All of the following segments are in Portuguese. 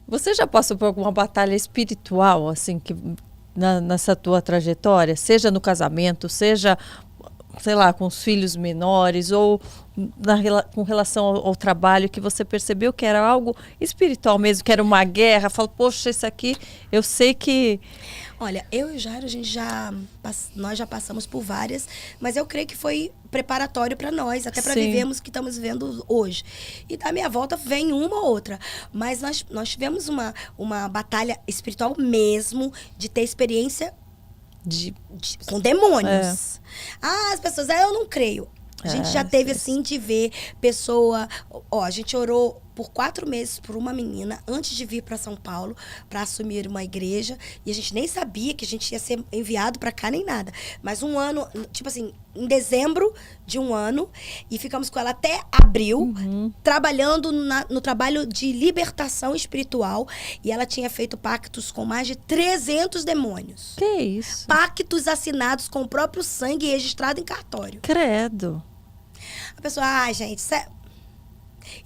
Você já passou por alguma batalha espiritual, assim, que nessa tua trajetória? Seja no casamento, seja, sei lá, com os filhos menores, ou com relação ao trabalho, que você percebeu que era algo espiritual mesmo, que era uma guerra? Fala, poxa, isso aqui, eu sei que... Olha, eu e o Jairo, nós já passamos por várias, mas eu creio que foi preparatório para nós, até para Sim. vivermos o que estamos vivendo hoje. E da minha volta vem uma ou outra. Mas nós tivemos uma batalha espiritual mesmo, de ter experiência com demônios. As pessoas, eu não creio. A gente já teve, assim, de ver pessoa... a gente orou por 4 meses por uma menina antes de vir para São Paulo para assumir uma igreja. E a gente nem sabia que a gente ia ser enviado para cá nem nada. Mas um ano, tipo assim, em dezembro de um ano, e ficamos com ela até abril, trabalhando no trabalho de libertação espiritual. E ela tinha feito pactos com mais de 300 demônios. Que isso? Pactos assinados com o próprio sangue e registrado em cartório. Credo. A pessoa, gente,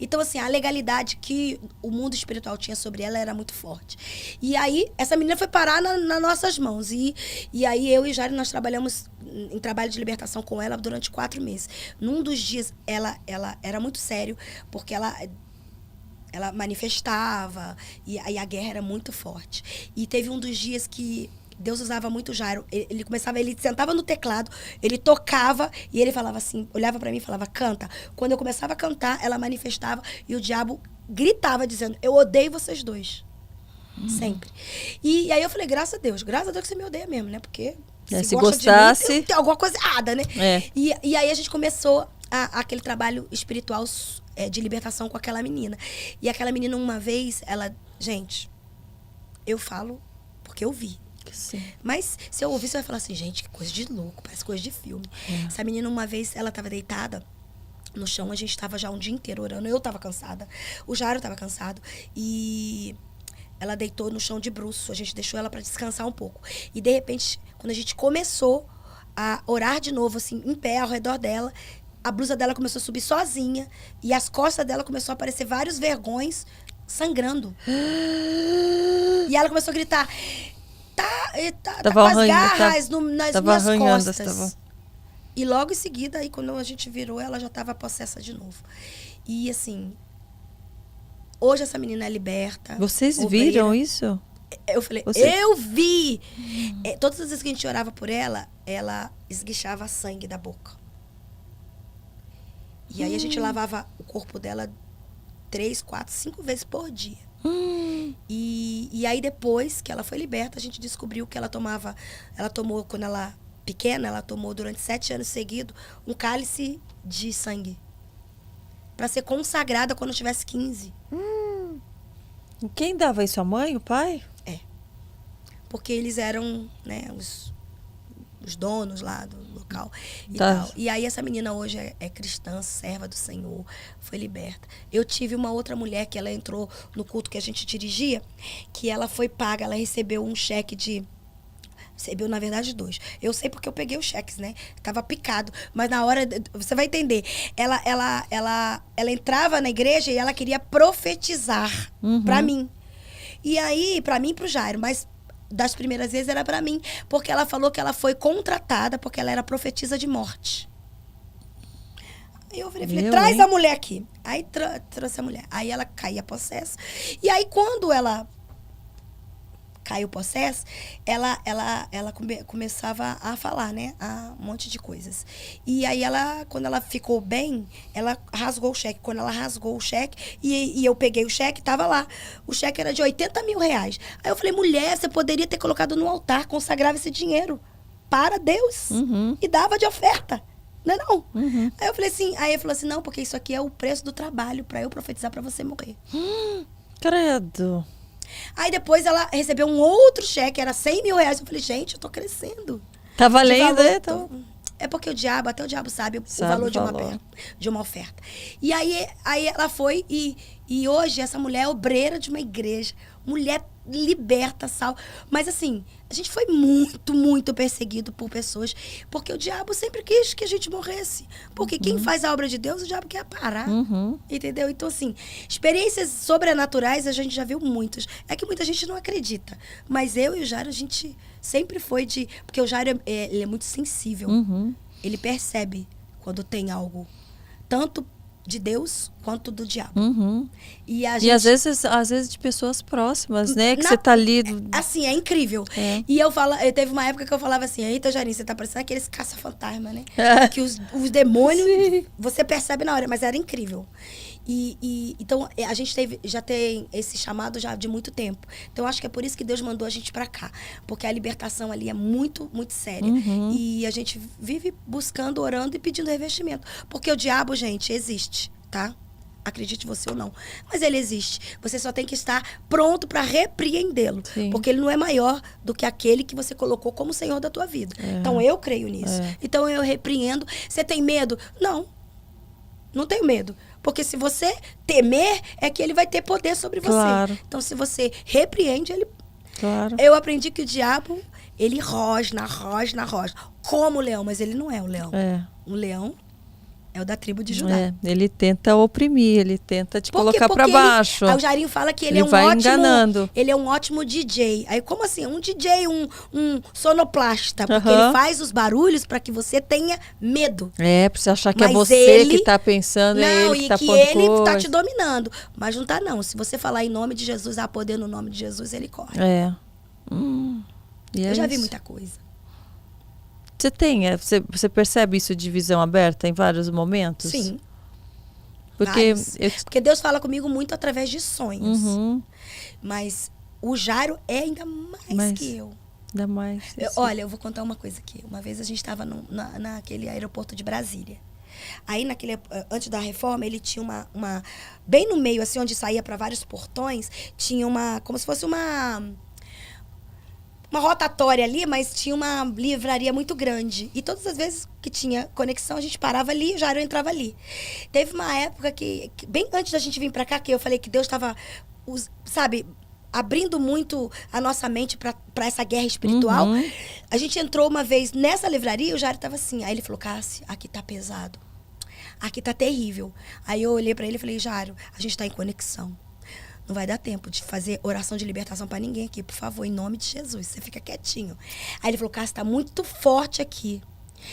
então, assim, a legalidade que o mundo espiritual tinha sobre ela era muito forte. E aí, essa menina foi parar nas nossas mãos. E aí, eu e Jairo, nós trabalhamos em trabalho de libertação com ela durante 4 meses. Num dos dias, ela era muito sério, porque ela manifestava, e aí a guerra era muito forte. E teve um dos dias que Deus usava muito o Jairo. Ele sentava no teclado, ele tocava e ele falava assim, olhava pra mim e falava, canta. Quando eu começava a cantar, ela manifestava e o diabo gritava dizendo, eu odeio vocês dois. Sempre. E aí eu falei, graças a Deus que você me odeia mesmo, né? Porque se gostasse, de mim, tem alguma coisa errada, né? E aí a gente começou aquele trabalho espiritual de libertação com aquela menina. E aquela menina, uma vez, gente, eu falo porque eu vi. Sim. Mas se eu ouvir, você vai falar assim, gente, que coisa de louco, parece coisa de filme. Essa menina, uma vez, ela estava deitada no chão, a gente estava já um dia inteiro orando, eu estava cansada, o Jairo estava cansado, e ela deitou no chão de bruço, a gente deixou ela para descansar um pouco. E, de repente, quando a gente começou a orar de novo, assim, em pé, ao redor dela, a blusa dela começou a subir sozinha, e as costas dela começou a aparecer vários vergões sangrando. E ela começou a gritar... Tá com as garras nas minhas costas. E logo em seguida, aí quando a gente virou, ela já estava possessa de novo. E assim, hoje essa menina é liberta. Vocês viram isso? Eu falei, eu vi! Todas as vezes que a gente orava por ela, ela esguichava sangue da boca. E aí a gente lavava o corpo dela 3, 4, 5 vezes por dia. E aí depois que ela foi liberta, a gente descobriu que ela tomou, quando ela pequena, ela tomou durante 7 anos seguidos um cálice de sangue para ser consagrada quando tivesse 15. Quem dava isso? A mãe, o pai? Porque eles eram, né, os donos lá do local e tal. E aí essa menina hoje é cristã, serva do Senhor, foi liberta. Eu tive uma outra mulher que ela entrou no culto que a gente dirigia, que ela foi paga, ela recebeu um cheque recebeu, na verdade, 2. Eu sei porque eu peguei os cheques, né? Tava picado. Mas na hora, você vai entender. Ela entrava na igreja e ela queria profetizar pra mim. E aí, pra mim e pro Jairo, mas das primeiras vezes era pra mim, porque ela falou que ela foi contratada porque ela era profetisa de morte. Aí eu falei, traz a mulher aqui. Aí trouxe a mulher. Aí ela caía possessa. E aí quando ela caiu possessa, ela começava a falar, né? Um monte de coisas. E aí quando ela ficou bem, ela rasgou o cheque. Quando ela rasgou o cheque, e eu peguei o cheque, tava lá. O cheque era de 80 mil reais. Aí eu falei, mulher, você poderia ter colocado no altar, consagrava esse dinheiro para Deus. E dava de oferta. Não é não? Aí eu falei assim, aí ele falou assim, não, porque isso aqui é o preço do trabalho para eu profetizar para você morrer. Credo. Aí depois ela recebeu um outro cheque, era 100 mil reais. Eu falei, gente, eu tô crescendo. Tá valendo, É porque até o diabo sabe o valor de uma oferta. E aí ela foi e E hoje essa mulher é obreira de uma igreja, mulher liberta, salva. Mas assim, a gente foi muito, muito perseguido por pessoas, porque o diabo sempre quis que a gente morresse. Porque quem faz a obra de Deus, o diabo quer parar. Entendeu? Então assim, experiências sobrenaturais a gente já viu muitas. É que muita gente não acredita. Mas eu e o Jairo, a gente sempre foi de... Porque o Jairo, ele é muito sensível. Ele percebe quando tem algo, tanto de Deus quanto do diabo. E às vezes de pessoas próximas, né? Que você tá ali... Assim, é incrível. E eu teve uma época que eu falava assim, eita, Jairinho, você tá parecendo aqueles caça-fantasma, né? Que os demônios, sim, você percebe na hora, mas era incrível. Então, a gente já tem esse chamado já de muito tempo. Então, acho que é por isso que Deus mandou a gente pra cá. Porque a libertação ali é muito, muito séria. E a gente vive buscando, orando e pedindo revestimento. Porque o diabo, gente, existe, tá? Acredite você ou não. Mas ele existe. Você só tem que estar pronto para repreendê-lo. Sim. Porque ele não é maior do que aquele que você colocou como Senhor da tua vida. Então, eu creio nisso. Então, eu repreendo. Você tem medo? Não. Não tenho medo. Porque se você temer, é que ele vai ter poder sobre você. Claro. Então, se você repreende, ele... Claro. Eu aprendi que o diabo, ele rosna. Como o leão, mas ele não é o leão. O leão é o da tribo de Judá. Ele tenta oprimir, ele tenta te colocar para baixo. O Jairinho fala que ele é um vai ótimo... enganando. Ele é um ótimo DJ. Aí, como assim? Um DJ, um sonoplasta. Porque ele faz os barulhos para que você tenha medo. Pra você achar que é você que tá pensando, não, é ele que tá pondo ele coisa. Tá te dominando. Mas não tá, não. Se você falar em nome de Jesus, há poder no nome de Jesus, ele corre. Eu já vi muita coisa. Você percebe isso de visão aberta em vários momentos? Sim. Porque Deus fala comigo muito através de sonhos. Mas o Jairo é ainda mais que eu. Ainda mais. Olha, eu vou contar uma coisa aqui. Uma vez a gente estava naquele aeroporto de Brasília. Aí, antes da reforma, ele tinha uma... Bem no meio, assim, onde saía para vários portões, tinha como se fosse uma rotatória ali, mas tinha uma livraria muito grande. E todas as vezes que tinha conexão, a gente parava ali e o Jairo entrava ali. Teve uma época que, bem antes da gente vir pra cá, que eu falei que Deus estava, sabe, abrindo muito a nossa mente pra essa guerra espiritual. A gente entrou uma vez nessa livraria e o Jairo estava assim. Aí ele falou, Cássia, aqui tá pesado. Aqui tá terrível. Aí eu olhei pra ele e falei, Jairo, a gente tá em conexão. Não vai dar tempo de fazer oração de libertação pra ninguém aqui, por favor, em nome de Jesus. Você fica quietinho. Aí ele falou, Cássia, tá muito forte aqui.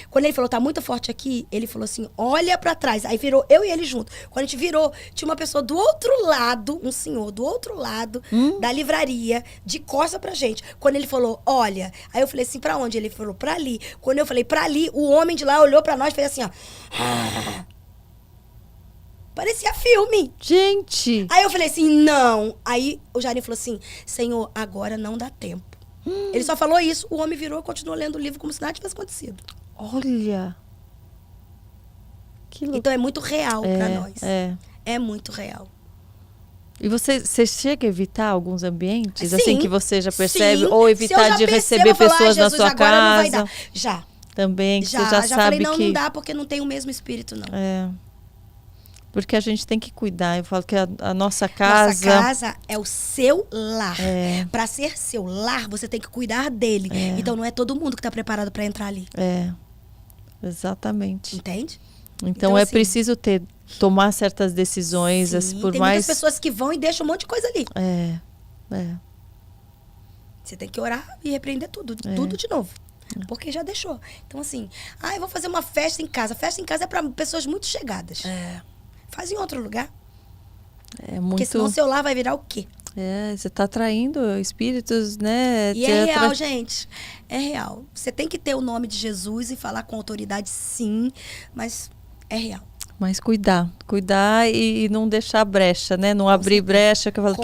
Quando ele falou, tá muito forte aqui, ele falou assim, olha pra trás. Aí virou eu e ele junto. Quando a gente virou, tinha uma pessoa do outro lado, um senhor do outro lado da livraria, de costa pra gente. Quando ele falou, olha. Aí eu falei assim, pra onde? Ele falou, pra ali. Quando eu falei, pra ali, o homem de lá olhou pra nós e fez assim, ó. Parecia filme. Gente! Aí eu falei assim, não. Aí o Jairinho falou assim, Senhor, agora não dá tempo. Ele só falou isso, o homem virou e continuou lendo o livro como se nada tivesse acontecido. Olha! Que louco. Então é muito real pra nós. É muito real. E você chega a evitar alguns ambientes, sim, assim, que você já percebe? Sim. Ou evitar de receber pessoas na sua casa? Não vai dar. Já. Também, que você já sabe falei, que... não dá porque não tem o mesmo espírito, não. Porque a gente tem que cuidar. Eu falo que a nossa casa... Nossa casa é o seu lar. Para ser seu lar, você tem que cuidar dele. Então, não é todo mundo que está preparado para entrar ali. Exatamente. Entende? Então é assim, preciso tomar certas decisões. Sim, assim, por tem mais... muitas pessoas que vão e deixam um monte de coisa ali. Você tem que orar e repreender tudo de novo. Porque já deixou. Então, assim, eu vou fazer uma festa em casa. Festa em casa é para pessoas muito chegadas. Faz em outro lugar. Porque senão o seu lar vai virar o quê? Você está atraindo espíritos, né? E é real, gente. É real. Você tem que ter o nome de Jesus e falar com autoridade, sim. Mas é real. Mas cuidar e não deixar brecha, né? Não abrir brecha, que eu falo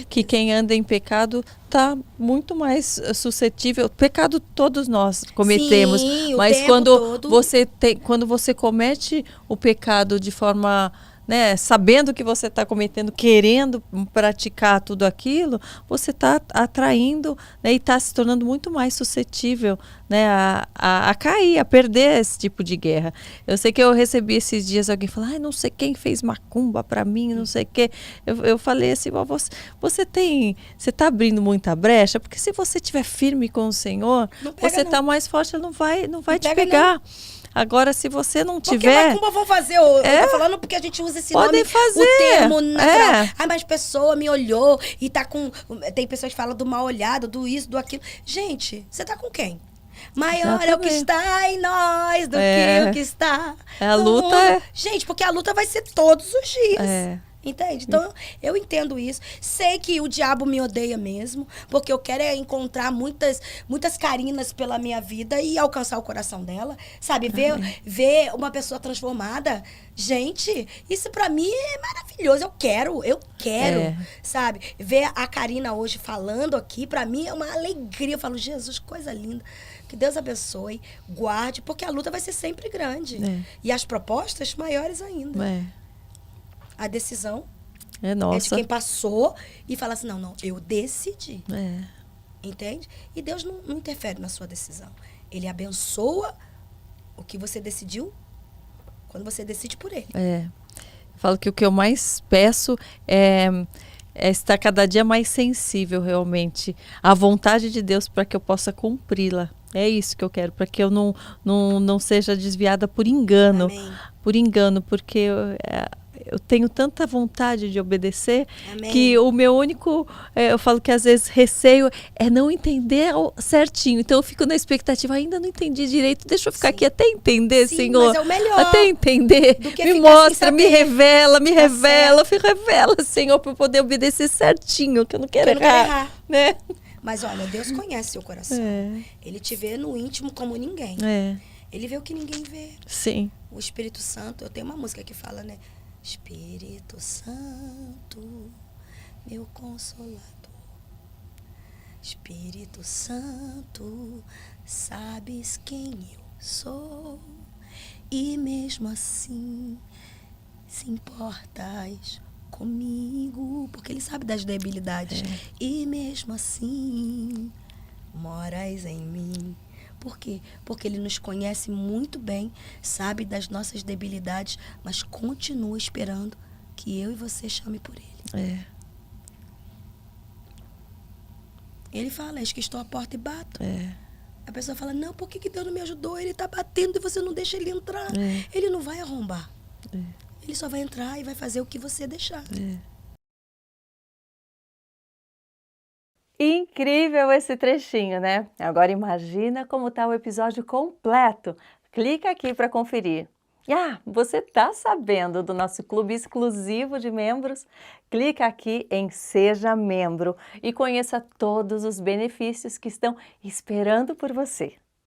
que quem anda em pecado está muito mais suscetível. Pecado todos nós cometemos, sim, mas quando você comete o pecado de forma né, sabendo que você está cometendo, querendo praticar tudo aquilo, você está atraindo, né, e está se tornando muito mais suscetível, né, a cair, a perder esse tipo de guerra. Eu sei que eu recebi esses dias alguém falando, ai, não sei quem fez macumba para mim, não sei o quê. Eu falei assim, você está abrindo muita brecha, porque se você estiver firme com o Senhor, você está mais forte, ele não vai te pegar. Não. Agora, se você não tiver... Porque macumba vão fazer, eu tô falando porque a gente usa esse Podem nome, fazer. O termo natural. Ai, mas pessoa me olhou e tá com... Tem pessoas que falam do mal olhado, do isso, do aquilo. Gente, você tá com quem? Maior é o que está em nós do que o que está a luta. Gente, porque a luta vai ser todos os dias. Entende? Então, eu entendo isso. Sei que o diabo me odeia mesmo, porque eu quero encontrar muitas Carinas pela minha vida e alcançar o coração dela, sabe? Ver uma pessoa transformada. Gente, isso pra mim é maravilhoso. Eu quero, sabe? Ver a Karina hoje falando aqui, pra mim é uma alegria. Eu falo, Jesus, coisa linda. Que Deus abençoe, guarde, porque a luta vai ser sempre grande. E as propostas maiores ainda. A decisão é de quem passou e fala assim, não, eu decidi. Entende? E Deus não interfere na sua decisão. Ele abençoa o que você decidiu quando você decide por ele. Eu falo que o que eu mais peço é estar cada dia mais sensível realmente à vontade de Deus para que eu possa cumpri-la. É isso que eu quero, para que eu não seja desviada por engano. Amém. Por engano, porque eu tenho tanta vontade de obedecer. Amém. Que o meu único, eu falo que às vezes receio é não entender certinho. Então eu fico na expectativa, ainda não entendi direito, deixa eu ficar aqui até entender, Senhor. Mas é o melhor. Até entender, me mostra, me revela, Senhor, para eu poder obedecer certinho, que eu não quero errar. Né? Mas olha, Deus conhece seu coração. Ele te vê no íntimo como ninguém. Ele vê o que ninguém vê. Sim. O Espírito Santo, eu tenho uma música que fala, né? Espírito Santo, meu consolador. Espírito Santo, sabes quem eu sou. E mesmo assim, se importas comigo, porque ele sabe das debilidades. E mesmo assim, moras em mim. Por quê? Porque ele nos conhece muito bem, sabe das nossas debilidades, mas continua esperando que eu e você chame por ele. Ele fala, eis que estou à porta e bato. A pessoa fala, não, por que Deus não me ajudou? Ele está batendo e você não deixa ele entrar. Ele não vai arrombar. Ele só vai entrar e vai fazer o que você deixar. Incrível esse trechinho, né? Agora imagina como está o episódio completo. Clica aqui para conferir. Você está sabendo do nosso clube exclusivo de membros? Clica aqui em Seja Membro e conheça todos os benefícios que estão esperando por você.